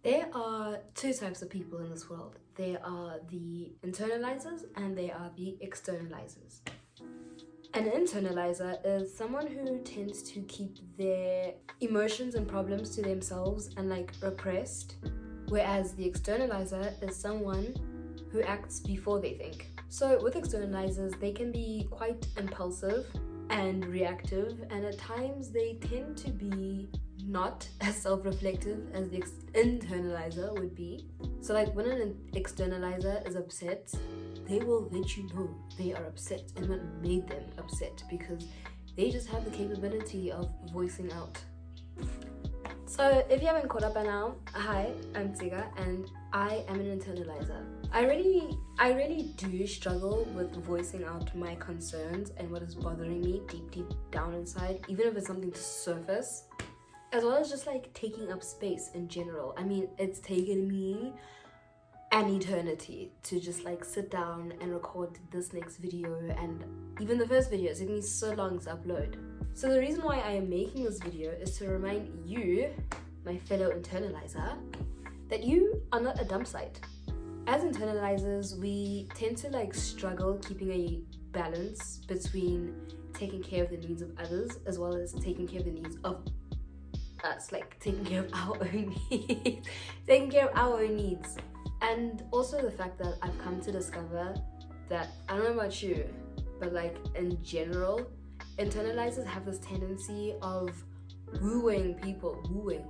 There are two types of people in this world. There are the internalizers and there are the externalizers. An internalizer is someone who tends to keep their emotions and problems to themselves and like repressed, whereas the externalizer is someone who acts before they think. So with externalizers, they can be quite impulsive and reactive, and at times they tend to be not as self-reflective as the internalizer would be. So like when an externalizer is upset, they will let you know they are upset and what made them upset, because they just have the capability of voicing out. So if you haven't caught up by now, hi, I'm Tsiga and I am an internalizer. I really do struggle with voicing out my concerns and what is bothering me deep down inside, even if it's something to surface, as well as just like taking up space in general. I mean, it's taken me an eternity to just like sit down and record this next video, and even the first video, it's taken me so long to upload. So the reason why I am making this video is to remind you, my fellow internalizer, that you are not a dump site. As internalizers, we tend to like struggle keeping a balance between taking care of the needs of others as well as taking care of the needs of us, like taking care of our own needs, taking care of our own needs. And also the fact that I've come to discover that, I don't know about you, but like in general, internalizers have this tendency of wooing people, wooing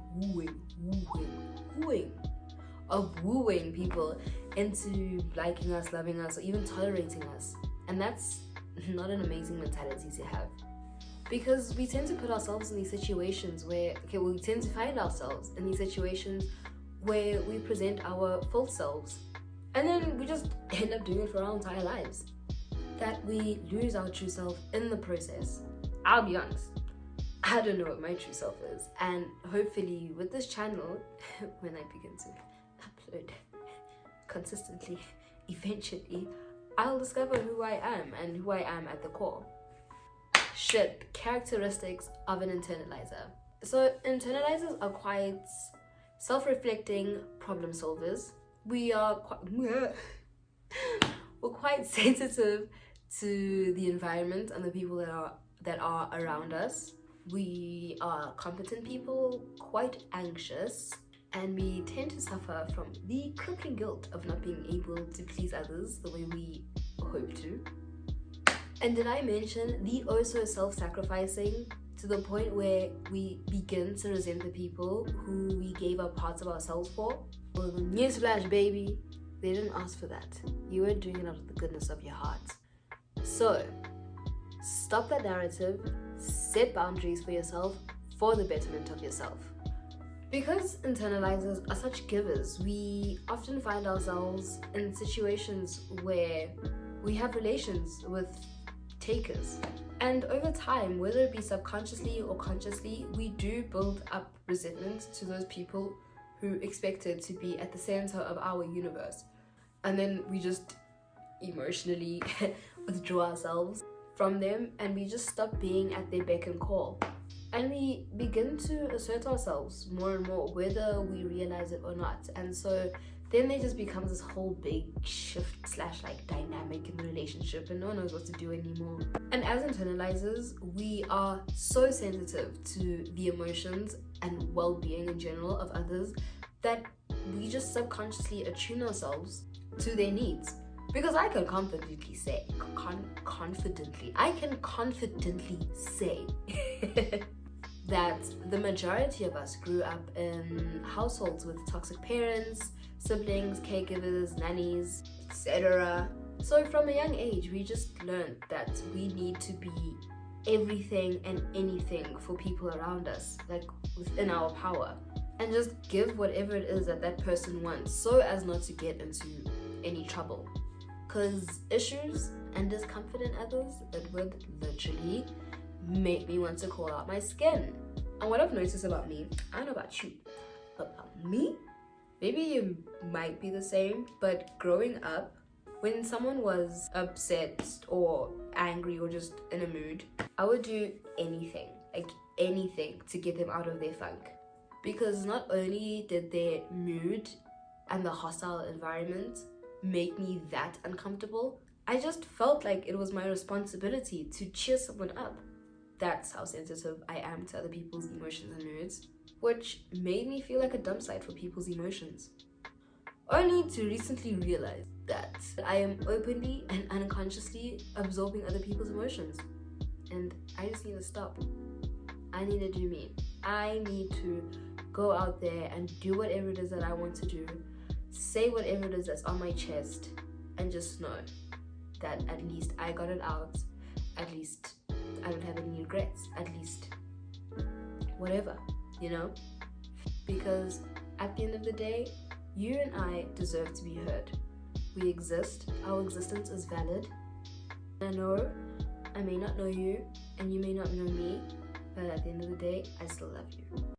people into liking us, loving us, or even tolerating us. And that's not an amazing mentality to have. Because we tend to put ourselves in these situations where, we tend to find ourselves in these situations where we present our full selves, and then we just end up doing it for our entire lives. That we lose our true self in the process. I'll be honest, I don't know what my true self is, and hopefully with this channel, when I begin to upload consistently, eventually, I'll discover who I am and who I am at the core. Characteristics of an internalizer. So internalizers are quite self-reflecting problem solvers. We're quite sensitive to the environment and the people that are around us. We are competent people, quite anxious, and we tend to suffer from the crippling guilt of not being able to please others the way we hope to. And did I mention the also self-sacrificing, to the point where we begin to resent the people who we gave up parts of ourselves for? Well, newsflash, baby, they didn't ask for that. You were doing it out of the goodness of your heart. So, stop that narrative, set boundaries for yourself for the betterment of yourself. Because internalizers are such givers, we often find ourselves in situations where we have relations with takers. And over time, whether it be subconsciously or consciously, we do build up resentment to those people who expected to be at the center of our universe. And then we just emotionally withdraw ourselves from them, and we just stop being at their beck and call. And we begin to assert ourselves more and more, whether we realize it or not. And so then there just becomes this whole big shift / like dynamic in the relationship, and no one knows what to do anymore. And as internalizers, we are so sensitive to the emotions and well-being in general of others that we just subconsciously attune ourselves to their needs. Because I can confidently say that the majority of us grew up in households with toxic parents, siblings, caregivers, nannies, etc. So from a young age, we just learned that we need to be everything and anything for people around us, like within our power, and just give whatever it is that person wants, so as not to get into any trouble. Because issues and discomfort in others, it would literally make me want to call out my skin. And what I've noticed about me, I don't know about you, but about me, maybe you might be the same, but growing up, when someone was upset or angry or just in a mood, I would do anything, like anything, to get them out of their funk. Because not only did their mood and the hostile environment make me that uncomfortable, I just felt like it was my responsibility to cheer someone up. That's how sensitive I am to other people's emotions and moods, which made me feel like a dump site for people's emotions. Only to recently realize that I am openly and unconsciously absorbing other people's emotions. And I just need to stop. I need to do me. I need to go out there and do whatever it is that I want to do, say whatever it is that's on my chest, and just know that at least I got it out, at least I don't have any regrets, at least whatever, because at the end of the day, you and I deserve to be heard. We exist, our existence is valid. I know I may not know you and you may not know me, but at the end of the day, I still love you.